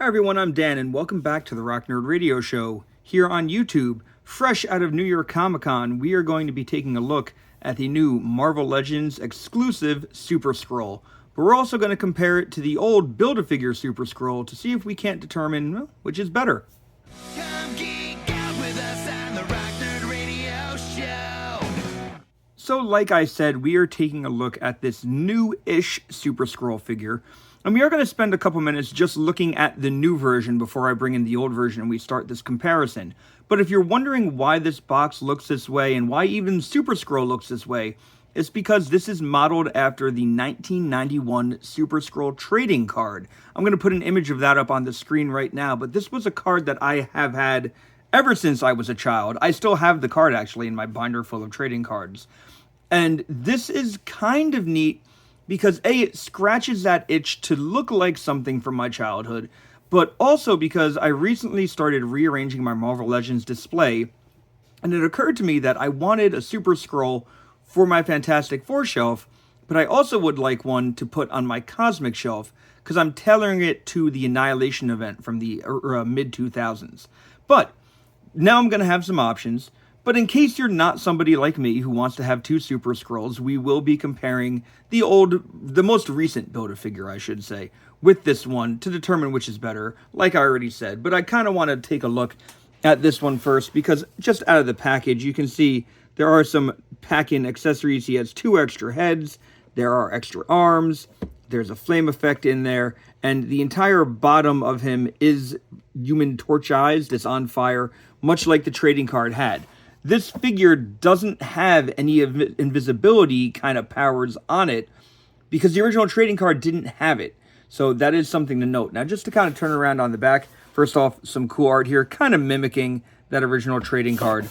Hi everyone, I'm Dan, and welcome back to the Rock Nerd Radio Show. Here on YouTube, fresh out of New York Comic Con, we are going to be taking a look at the new Marvel Legends exclusive Super Skrull. But we're also going to compare it to the old Build-A-Figure Super Skrull to see if we can't determine, well, which is better. Come geek out with us on the Rock Nerd Radio Show. So like I said, we are taking a look at this new-ish Super Skrull figure. And we are going to spend a couple minutes just looking at the new version before I bring in the old version and we start this comparison. But if you're wondering why this box looks this way and why even Super Skrull looks this way, it's because this is modeled after the 1991 Super Skrull trading card. I'm going to put an image of that up on the screen right now, but this was a card that I have had ever since I was a child. I still have the card actually in my binder full of trading cards. And this is kind of neat because A, it scratches that itch to look like something from my childhood, but also because I recently started rearranging my Marvel Legends display, and it occurred to me that I wanted a Super Skrull for my Fantastic Four shelf, but I also would like one to put on my Cosmic shelf, because I'm tailoring it to the Annihilation event from the mid-2000s. But now I'm going to have some options. But in case you're not somebody like me who wants to have two Super Skrulls, we will be comparing the most recent Build-A-Figure, I should say, with this one to determine which is better, like I already said. But I kind of want to take a look at this one first, because just out of the package, you can see there are some pack-in accessories. He has two extra heads, there are extra arms, there's a flame effect in there, and the entire bottom of him is Human Torch-ized, it's on fire, much like the trading card had. This figure doesn't have any invisibility kind of powers on it because the original trading card didn't have it. So that is something to note. Now, just to kind of turn around on the back, first off, some cool art here, kind of mimicking that original trading card.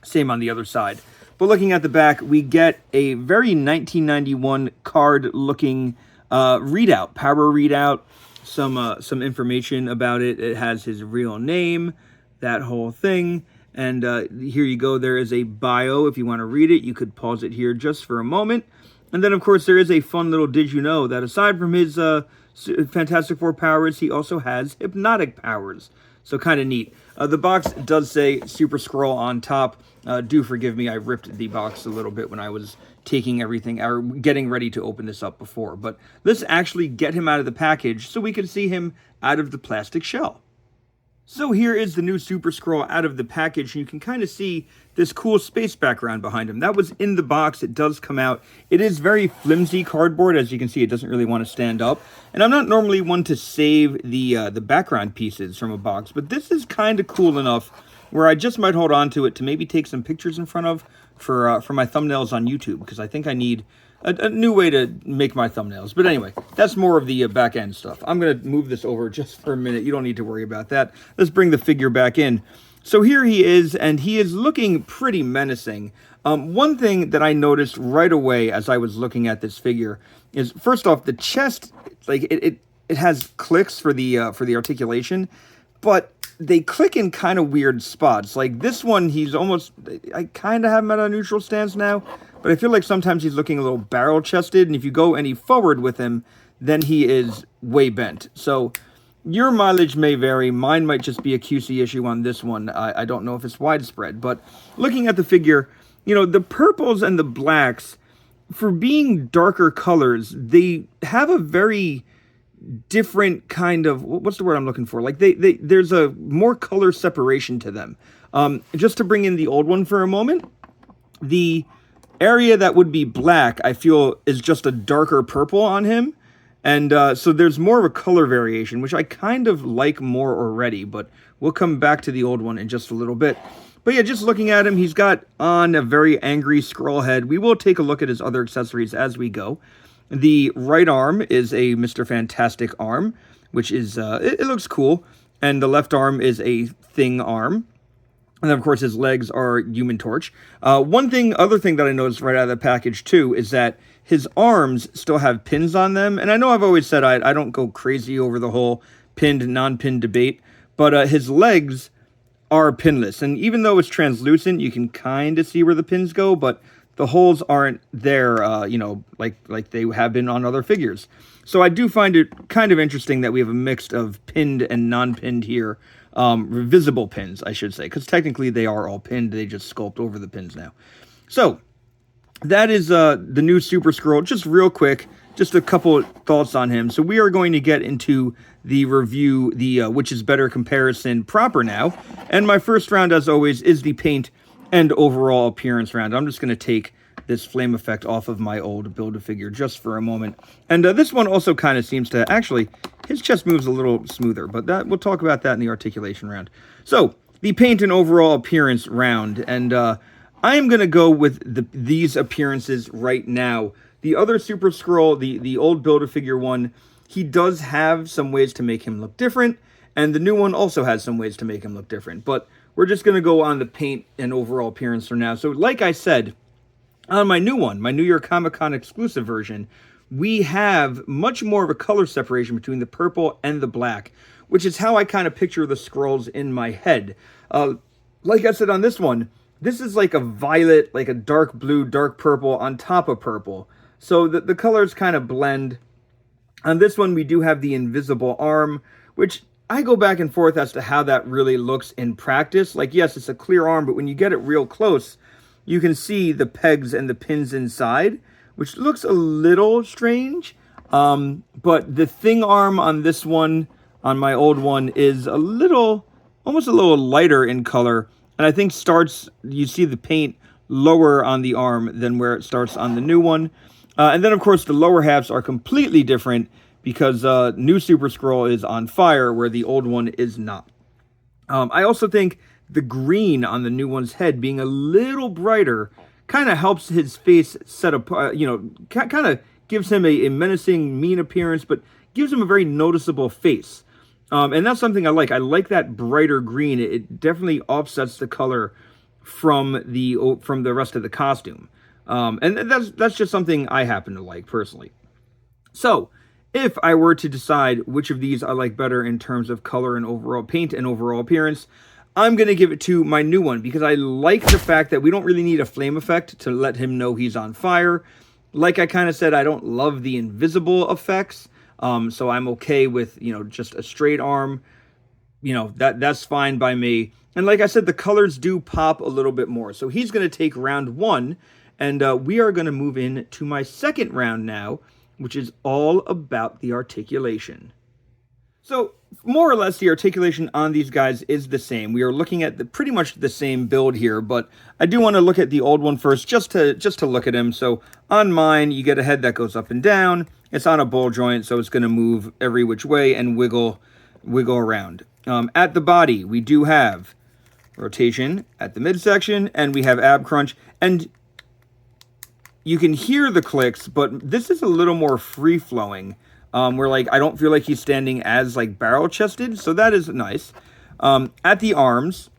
Same on the other side. But looking at the back, we get a very 1991 card-looking readout, power readout, some information about it. It has his real name, that whole thing. And here you go, there is a bio. If you want to read it, you could pause it here just for a moment. And then, of course, there is a fun little did you know that aside from his Fantastic Four powers, he also has hypnotic powers. So kind of neat. The box does say Super Skrull on top. Do forgive me, I ripped the box a little bit when I was taking everything, or getting ready to open this up before. But let's actually get him out of the package so we can see him out of the plastic shell. So here is the new Super Skrull out of the package, and you can kind of see this cool space background behind him. That was in the box. It does come out. It is very flimsy cardboard. As you can see, it doesn't really want to stand up. And I'm not normally one to save the background pieces from a box, but this is kind of cool enough where I just might hold on to it to maybe take some pictures in front of for my thumbnails on YouTube, because I think I need a new way to make my thumbnails. But anyway, that's more of the back end stuff. I'm going to move this over just for a minute. You don't need to worry about that. Let's bring the figure back in. So here he is, and he is looking pretty menacing. One thing that I noticed right away as I was looking at this figure is, first off, the chest, like it has clicks for the articulation, but they click in kind of weird spots. Like this one, he's almost, I kind of have him at a neutral stance now, but I feel like sometimes he's looking a little barrel-chested, and if you go any forward with him, then he is way bent. So your mileage may vary. Mine might just be a QC issue on this one. I don't know if it's widespread, but looking at the figure, you know, the purples and the blacks, for being darker colors, they have a very different kind of, what's the word I'm looking for? Like there's a more color separation to them. Just to bring in the old one for a moment, the area that would be black, I feel, is just a darker purple on him. And so there's more of a color variation, which I kind of like more already, but we'll come back to the old one in just a little bit. But yeah, just looking at him, he's got on a very angry Skrull head. We will take a look at his other accessories as we go. The right arm is a Mr. Fantastic arm, which is, it looks cool. And the left arm is a Thing arm. And then, of course, his legs are Human Torch. Other thing that I noticed right out of the package, too, is that his arms still have pins on them. And I know I've always said I don't go crazy over the whole pinned, non-pinned debate. But his legs are pinless. And even though it's translucent, you can kind of see where the pins go. But the holes aren't there, like they have been on other figures. So I do find it kind of interesting that we have a mix of pinned and non-pinned here. Visible pins, I should say, because technically they are all pinned. They just sculpt over the pins now. So that is the new Super Skrull. Just real quick, just a couple thoughts on him. So we are going to get into the review, the which is better comparison proper now. And my first round, as always, is the paint and overall appearance round. I'm just going to take this flame effect off of my old Build-A-Figure just for a moment. And this one also kind of seems to, actually, his chest moves a little smoother, but that we'll talk about that in the articulation round. So, the paint and overall appearance round, and I am going to go with these appearances right now. The other Super Skrull, the old Build-A-Figure one, he does have some ways to make him look different, and the new one also has some ways to make him look different, but we're just going to go on the paint and overall appearance for now. So, like I said, on my new one, my New York Comic Con exclusive version, we have much more of a color separation between the purple and the black, which is how I kind of picture the Skrulls in my head. Like I said on this one, this is like a violet, like a dark blue, dark purple on top of purple. So the colors kind of blend. On this one, we do have the invisible arm, which I go back and forth as to how that really looks in practice. Like, yes, it's a clear arm, but when you get it real close, you can see the pegs and the pins inside, which looks a little strange. But the thing arm on this one, on my old one, is almost a little lighter in color. And I think you see the paint lower on the arm than where it starts on the new one. And then, of course, the lower halves are completely different because new Super Skrull is on fire, where the old one is not. I also think the green on the new one's head being a little brighter kind of helps his face set apart, kind of gives him a menacing, mean appearance, but gives him a very noticeable face. And that's something I like. I like that brighter green. It definitely offsets the color from the rest of the costume. And that's just something I happen to like personally. So, if I were to decide which of these I like better in terms of color and overall paint and overall appearance, I'm going to give it to my new one because I like the fact that we don't really need a flame effect to let him know he's on fire. Like I kind of said, I don't love the invisible effects, so I'm okay with, just a straight arm. That's fine by me. And like I said, the colors do pop a little bit more. So he's going to take round one, and we are going to move in to my second round now, which is all about the articulation. So, more or less, the articulation on these guys is the same. We are looking at pretty much the same build here, but I do want to look at the old one first, just to look at him. So, on mine, you get a head that goes up and down. It's on a ball joint, so it's going to move every which way and wiggle around. At the body, we do have rotation at the midsection, and we have ab crunch, and you can hear the clicks, but this is a little more free-flowing, where, I don't feel like he's standing as, barrel-chested, so that is nice. At the arms,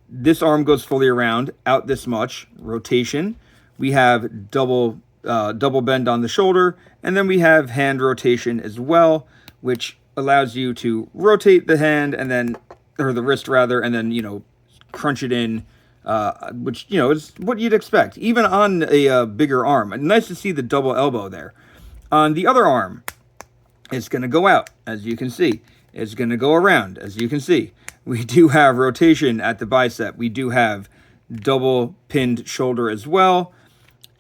this arm goes fully around, out this much, rotation. We have double bend on the shoulder, and then we have hand rotation as well, which allows you to rotate the hand, or the wrist rather, and then, crunch it in, which, is what you'd expect, even on a bigger arm. Nice to see the double elbow there. On the other arm, it's going to go out, as you can see. It's going to go around, as you can see. We do have rotation at the bicep. We do have double pinned shoulder as well.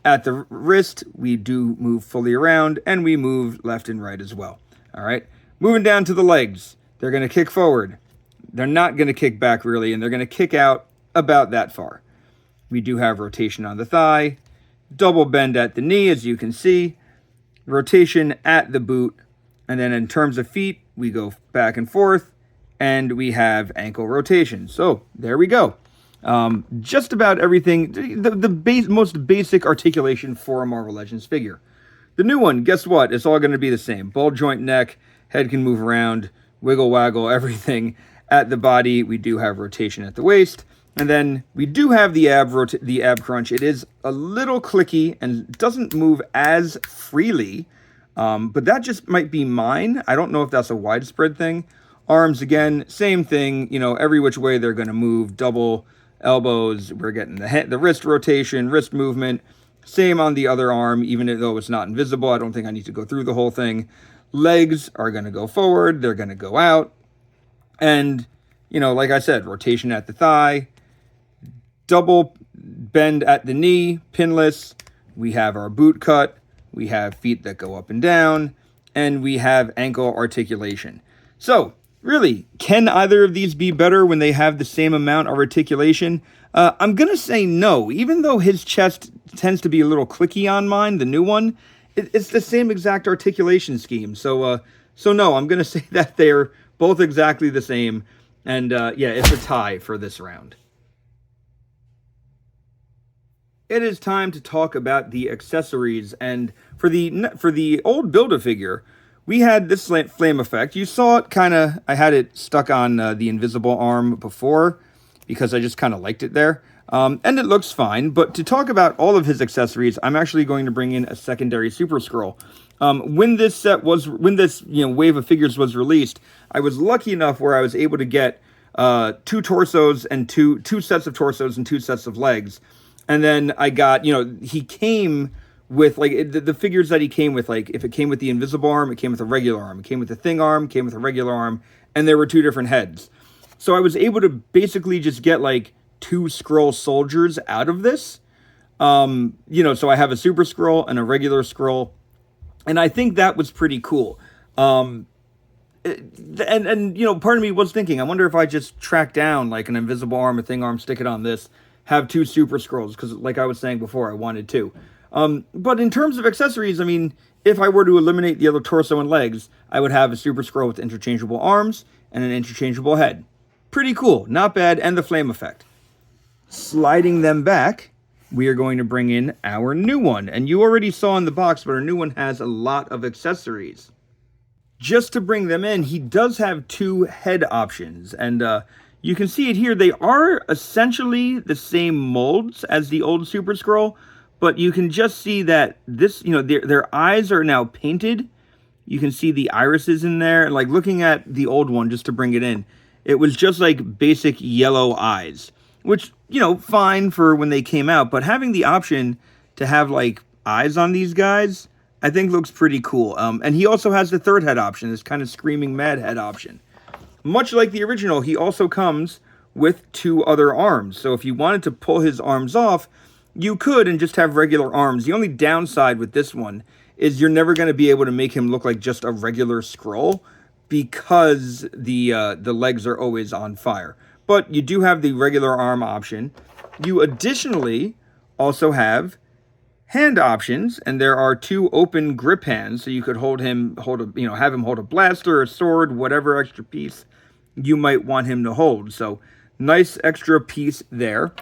At the wrist, we do move fully around, and we move left and right as well. All right, moving down to the legs. They're going to kick forward. They're not going to kick back, really, and they're going to kick out about that far. We do have rotation on the thigh, double bend at the knee, as you can see, rotation at the boot, and then in terms of feet, we go back and forth, and we have ankle rotation. So there we go. Just about everything, the most basic articulation for a Marvel Legends figure. The new one, guess what? It's all going to be the same. Ball joint neck, head can move around, wiggle waggle, everything. At the body, we do have rotation at the waist. And then we do have the ab crunch. It is a little clicky and doesn't move as freely, but that just might be mine. I don't know if that's a widespread thing. Arms, again, same thing. Every which way they're going to move. Double elbows. We're getting the wrist rotation, wrist movement. Same on the other arm, even though it's not invisible. I don't think I need to go through the whole thing. Legs are going to go forward. They're going to go out. And, like I said, rotation at the thigh, double bend at the knee, pinless. We have our boot cut. We have feet that go up and down. And we have ankle articulation. So, really, can either of these be better when they have the same amount of articulation? I'm going to say no. Even though his chest tends to be a little clicky on mine, the new one, it's the same exact articulation scheme. So no, I'm going to say that they're both exactly the same. And it's a tie for this round. It is time to talk about the accessories. And for the old Build-A-Figure, we had this flame effect. You saw it I had it stuck on the invisible arm before because I just kind of liked it there. And it looks fine. But to talk about all of his accessories, I'm actually going to bring in a secondary Super Skrull. When this wave of figures was released, I was lucky enough where I was able to get two torsos and two sets of torsos and two sets of legs. And then I got, he came with the figures that he came with, if it came with the invisible arm, it came with a regular arm, it came with a thing arm, came with a regular arm, and there were two different heads. So I was able to basically just get two Skrull soldiers out of this. So I have a Super Skrull and a regular Skrull, and I think that was pretty cool. And part of me was thinking, I wonder if I just track down an invisible arm, a thing arm, stick it on this, have two Super Skrulls, because like I was saying before, I wanted two. But in terms of accessories, I mean, if I were to eliminate the other torso and legs, I would have a Super Skrull with interchangeable arms and an interchangeable head. Pretty cool, not bad, and the flame effect. Sliding them back, we are going to bring in our new one. And you already saw in the box, but our new one has a lot of accessories. Just to bring them in, he does have two head options. And you can see it here. They are essentially the same molds as the old Super Skrull, but you can just see that this, their eyes are now painted. You can see the irises in there. Like looking at the old one, just to bring it in, it was just basic yellow eyes, which, fine for when they came out. But having the option to have eyes on these guys, I think looks pretty cool. And he also has the third head option, this kind of screaming mad head option. Much like the original, he also comes with two other arms. So if you wanted to pull his arms off, you could and just have regular arms. The only downside with this one is you're never going to be able to make him look like just a regular Skrull because the legs are always on fire. But you do have the regular arm option. You additionally also have hand options, and there are two open grip hands, so you could have him hold a blaster, a sword, whatever extra piece you might want him to hold. So nice extra piece there.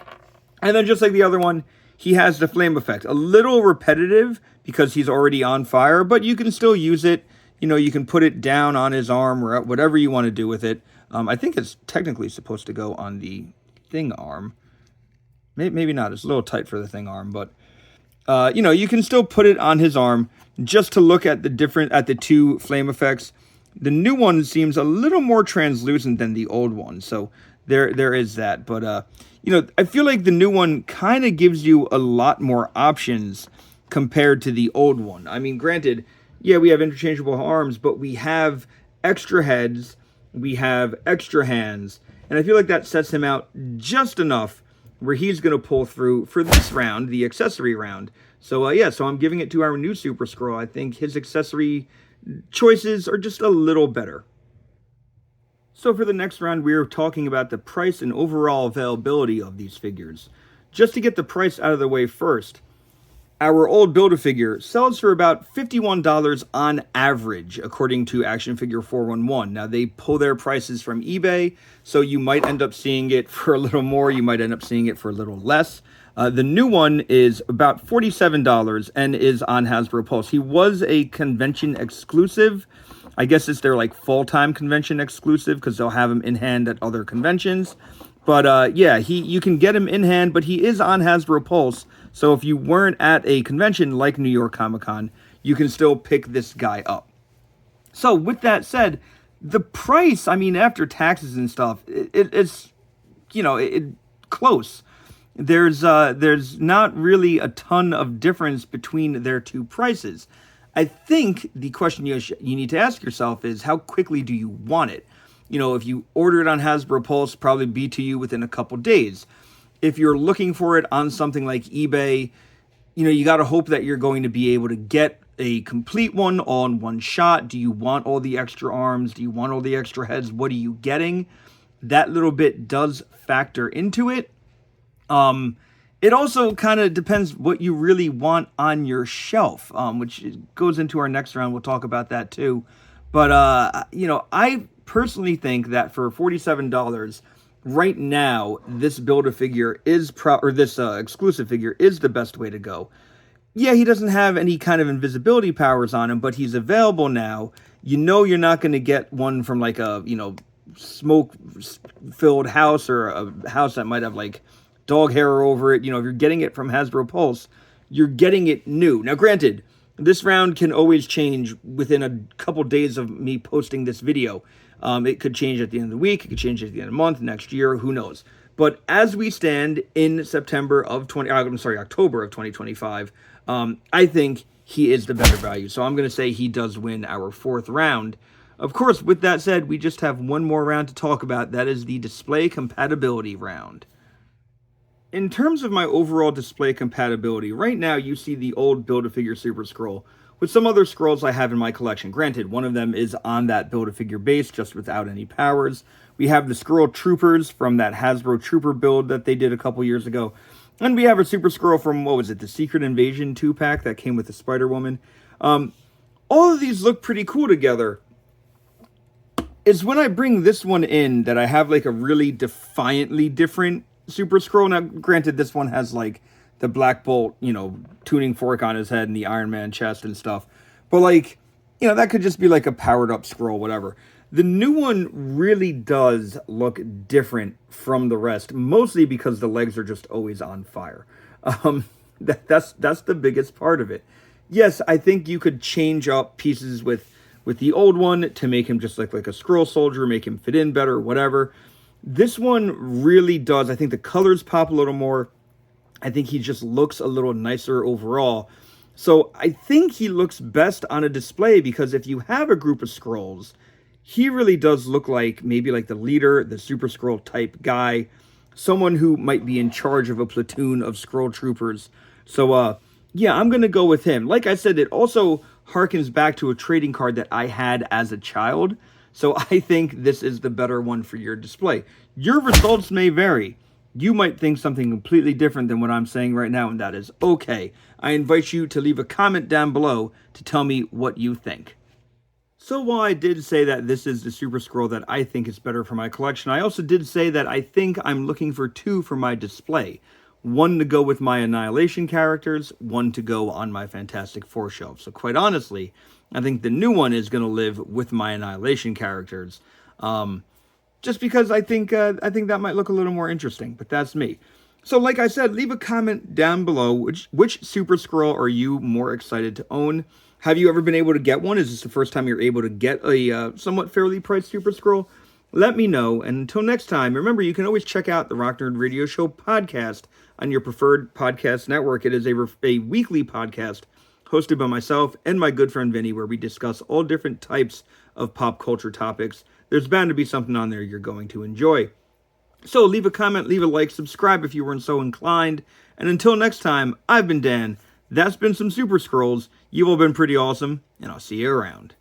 And then just like the other one, he has the flame effect. A little repetitive because he's already on fire, but you can still use it. You can put it down on his arm or whatever you want to do with it. I think it's technically supposed to go on the thing arm. Maybe not. It's a little tight for the thing arm, but you can still put it on his arm just to look at the two flame effects. The new one seems a little more translucent than the old one, so there is that. But I feel like the new one kind of gives you a lot more options compared to the old one. I mean, granted, yeah, we have interchangeable arms, but we have extra heads, we have extra hands, and I feel like that sets him out just enough where he's going to pull through for this round, the accessory round. So I'm giving it to our new Super Skrull. I think his accessory choices are just a little better. So for the next round, we're talking about the price and overall availability of these figures. Just to get the price out of the way first, our old Build-A-Figure sells for about $51 on average, according to Action Figure 411. Now, they pull their prices from eBay, so you might end up seeing it for a little more, you might end up seeing it for a little less. The new one is about $47 and is on Hasbro Pulse. He was a convention exclusive. I guess it's their full-time convention exclusive because they'll have him in hand at other conventions. But you can get him in hand, but he is on Hasbro Pulse. So if you weren't at a convention like New York Comic Con, you can still pick this guy up. So with that said, the price, I mean, after taxes and stuff, it's close. there's not really a ton of difference between their two prices. I think the question you need to ask yourself is, how quickly do you want it? You know, if you order it on Hasbro Pulse, probably be to you within a couple days. If you're looking for it on something like eBay, you know, you got to hope that you're going to be able to get a complete one all in one shot. Do you want all the extra arms? Do you want all the extra heads? What are you getting? That little bit does factor into it. It also kind of depends what you really want on your shelf, which goes into our next round. We'll talk about that too. But, you know, I personally think that for $47 right now, this Build-A-Figure is this exclusive figure is the best way to go. Yeah, he doesn't have any kind of invisibility powers on him, but he's available now. You know, you're not going to get one from like a, you know, smoke-filled house, or a house that might have like dog hair over it. You know, if you're getting it from Hasbro Pulse, you're getting it new. Now, granted, this round can always change within a couple days of me posting this video. It could change at the end of the week. It could change at the end of the month, next year, who knows. But as we stand in October of 2025, I think he is the better value. So I'm going to say he does win our fourth round. Of course, with that said, we just have one more round to talk about. That is the display compatibility round. In terms of my overall display compatibility, right now you see the old Build-A-Figure Super Skrull with some other Skrulls I have in my collection. Granted, one of them is on that Build-A-Figure base, just without any powers. We have the Skrull Troopers from that Hasbro Trooper build that they did a couple years ago. And we have a Super Skrull from, what was it, the Secret Invasion 2-pack that came with the Spider-Woman. All of these look pretty cool together. It's when I bring this one in that I have like a really defiantly different Super Skrull. Now, granted, this one has like the Black Bolt, you know, tuning fork on his head and the Iron Man chest and stuff. But like, you know, that could just be like a powered up Skrull, whatever. The new one really does look different from the rest, mostly because the legs are just always on fire. That's the biggest part of it. Yes, I think you could change up pieces with the old one to make him just look like a Skrull soldier, make him fit in better, whatever. This one really does. I think the colors pop a little more. I think he just looks a little nicer overall. So I think he looks best on a display, because if you have a group of Skrulls, he really does look like maybe like the leader, the Super Skrull type guy, someone who might be in charge of a platoon of Skrull troopers. So, yeah, I'm going to go with him. Like I said, it also harkens back to a trading card that I had as a child. So I think this is the better one for your display. Your results may vary. You might think something completely different than what I'm saying right now, and that is okay. I invite you to leave a comment down below to tell me what you think. So while I did say that this is the Super Skrull that I think is better for my collection, I also did say that I think I'm looking for two for my display. One to go with my Annihilation characters, one to go on my Fantastic Four shelf. So quite honestly, I think the new one is going to live with my Annihilation characters. Just because I think that might look a little more interesting, but that's me. So like I said, leave a comment down below. Which Super Skrull are you more excited to own? Have you ever been able to get one? Is this the first time you're able to get a somewhat fairly priced Super Skrull? Let me know. And until next time, remember, you can always check out the Rock Nerd Radio Show podcast on your preferred podcast network. It is a weekly podcast hosted by myself and my good friend Vinny, where we discuss all different types of pop culture topics. There's bound to be something on there you're going to enjoy. So leave a comment, leave a like, subscribe if you weren't so inclined. And until next time, I've been Dan. That's been some Super Skrulls. You've all been pretty awesome, and I'll see you around.